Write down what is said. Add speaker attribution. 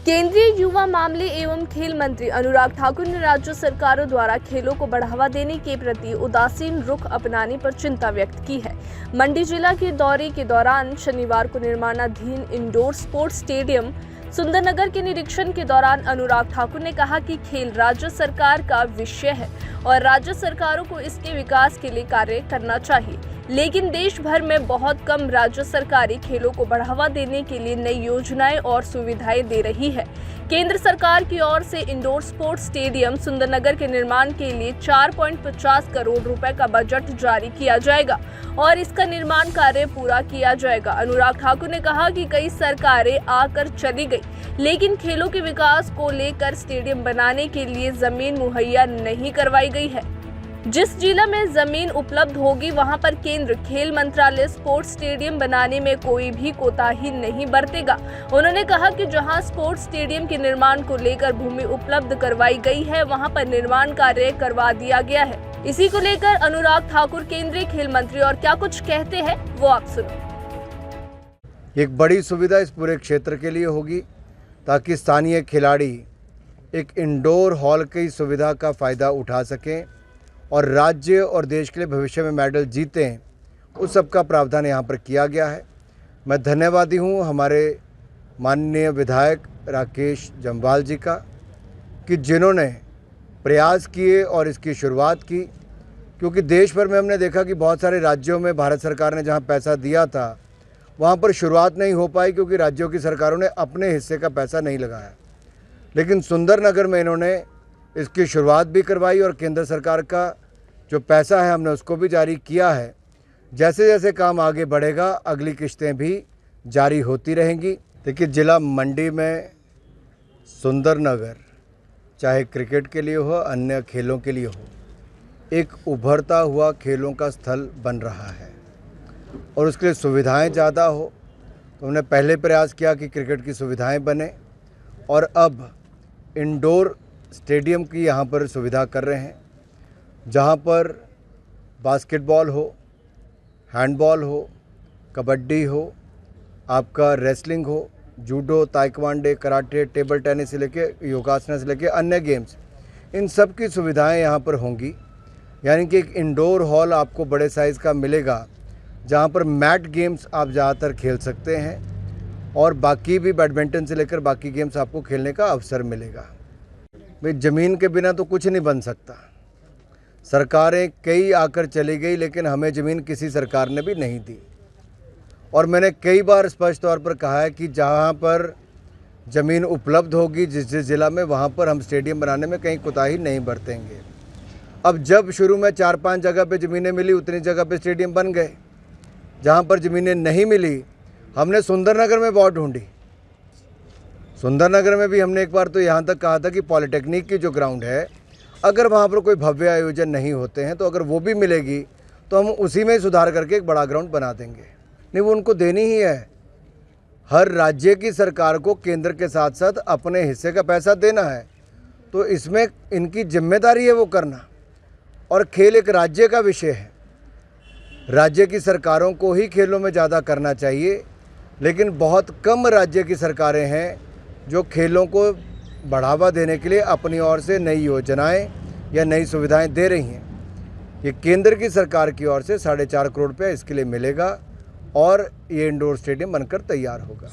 Speaker 1: केंद्रीय युवा मामले एवं खेल मंत्री अनुराग ठाकुर ने राज्य सरकारों द्वारा खेलों को बढ़ावा देने के प्रति उदासीन रुख अपनाने पर चिंता व्यक्त की है। मंडी जिला के दौरे के दौरान शनिवार को निर्माणाधीन इंडोर स्पोर्ट्स स्टेडियम सुंदरनगर के निरीक्षण के दौरान अनुराग ठाकुर ने कहा कि खेल राज्य सरकार का विषय है और राज्य सरकारों को इसके विकास के लिए कार्य करना चाहिए, लेकिन देश भर में बहुत कम राज्य सरकारें खेलों को बढ़ावा देने के लिए नई योजनाएं और सुविधाएं दे रही है। केंद्र सरकार की ओर से इंडोर स्पोर्ट्स स्टेडियम सुंदरनगर के निर्माण के लिए 4.50 करोड़ रुपए का बजट जारी किया जाएगा और इसका निर्माण कार्य पूरा किया जाएगा। अनुराग ठाकुर ने कहा कि कई सरकारें आकर चली गई, लेकिन खेलों के विकास को लेकर स्टेडियम बनाने के लिए जमीन मुहैया नहीं करवाई गई है। जिस जिला में जमीन उपलब्ध होगी वहां पर केंद्र खेल मंत्रालय स्पोर्ट्स स्टेडियम बनाने में कोई भी कोताही नहीं बरतेगा। उन्होंने कहा कि जहां स्पोर्ट्स स्टेडियम के निर्माण को लेकर भूमि उपलब्ध करवाई गई है वहां पर निर्माण कार्य करवा दिया गया है। इसी को लेकर अनुराग ठाकुर केंद्रीय खेल मंत्री और क्या कुछ कहते हैं वो आप सुनो।
Speaker 2: एक बड़ी सुविधा इस पूरे क्षेत्र के लिए होगी ताकि स्थानीय खिलाड़ी एक इंडोर हॉल की सुविधा का फ़ायदा उठा सकें और राज्य और देश के लिए भविष्य में मेडल जीतें, उस सब का प्रावधान यहाँ पर किया गया है। मैं धन्यवादी हूँ हमारे माननीय विधायक राकेश जम्वाल जी का कि जिन्होंने प्रयास किए और इसकी शुरुआत की, क्योंकि देश भर में हमने देखा कि बहुत सारे राज्यों में भारत सरकार ने जहाँ पैसा दिया था वहाँ पर शुरुआत नहीं हो पाई क्योंकि राज्यों की सरकारों ने अपने हिस्से का पैसा नहीं लगाया, लेकिन सुंदरनगर में इन्होंने इसकी शुरुआत भी करवाई और केंद्र सरकार का जो पैसा है हमने उसको भी जारी किया है। जैसे जैसे काम आगे बढ़ेगा अगली किश्तें भी जारी होती रहेंगी। देखिए, जिला मंडी में सुंदरनगर चाहे क्रिकेट के लिए हो अन्य खेलों के लिए हो, एक उभरता हुआ खेलों का स्थल बन रहा है और उसके लिए सुविधाएं ज़्यादा हो। तो हमने पहले प्रयास किया कि क्रिकेट की सुविधाएं बने और अब इंडोर स्टेडियम की यहाँ पर सुविधा कर रहे हैं, जहाँ पर बास्केटबॉल हो, हैंडबॉल हो, कबड्डी हो, आपका रेसलिंग हो, judo, taekwondo, karate, table tennis से लेके योगासना से लेके अन्य गेम्स, इन सब की सुविधाएं यहाँ पर होंगी। यानी कि एक इंडोर हॉल आपको बड़े साइज़ का मिलेगा जहाँ पर मैट गेम्स आप ज़्यादातर खेल सकते हैं और बाकी भी बैडमिंटन से लेकर बाकी गेम्स आपको खेलने का अवसर मिलेगा। भाई, ज़मीन के बिना तो कुछ नहीं बन सकता। सरकारें कई आकर चली गई, लेकिन हमें ज़मीन किसी सरकार ने भी नहीं दी और मैंने कई बार स्पष्ट तौर पर कहा है कि जहाँ पर ज़मीन उपलब्ध होगी जिस ज़िला में, वहाँ पर हम स्टेडियम बनाने में कहीं कोताही नहीं बरतेंगे। अब जब शुरू में 4-5 जगह पे ज़मीनें मिली उतनी जगह पे स्टेडियम बन गए। जहाँ पर ज़मीनें नहीं मिली हमने सुंदरनगर में बहुत ढूंढी। सुंदरनगर में भी हमने एक बार तो यहाँ तक कहा था कि पॉलिटेक्निक की जो ग्राउंड है, अगर वहाँ पर कोई भव्य आयोजन नहीं होते हैं तो अगर वो भी मिलेगी तो हम उसी में सुधार करके एक बड़ा ग्राउंड बना देंगे। नहीं, वो उनको देनी ही है। हर राज्य की सरकार को केंद्र के साथ साथ अपने हिस्से का पैसा देना है, तो इसमें इनकी जिम्मेदारी है वो करना। और खेल एक राज्य का विषय है, राज्य की सरकारों को ही खेलों में ज़्यादा करना चाहिए, लेकिन बहुत कम राज्य की सरकारें हैं जो खेलों को बढ़ावा देने के लिए अपनी ओर से नई योजनाएं या नई सुविधाएं दे रही हैं। ये केंद्र की सरकार की ओर से 4.5 करोड़ रुपया इसके लिए मिलेगा और ये इंडोर स्टेडियम बनकर तैयार होगा।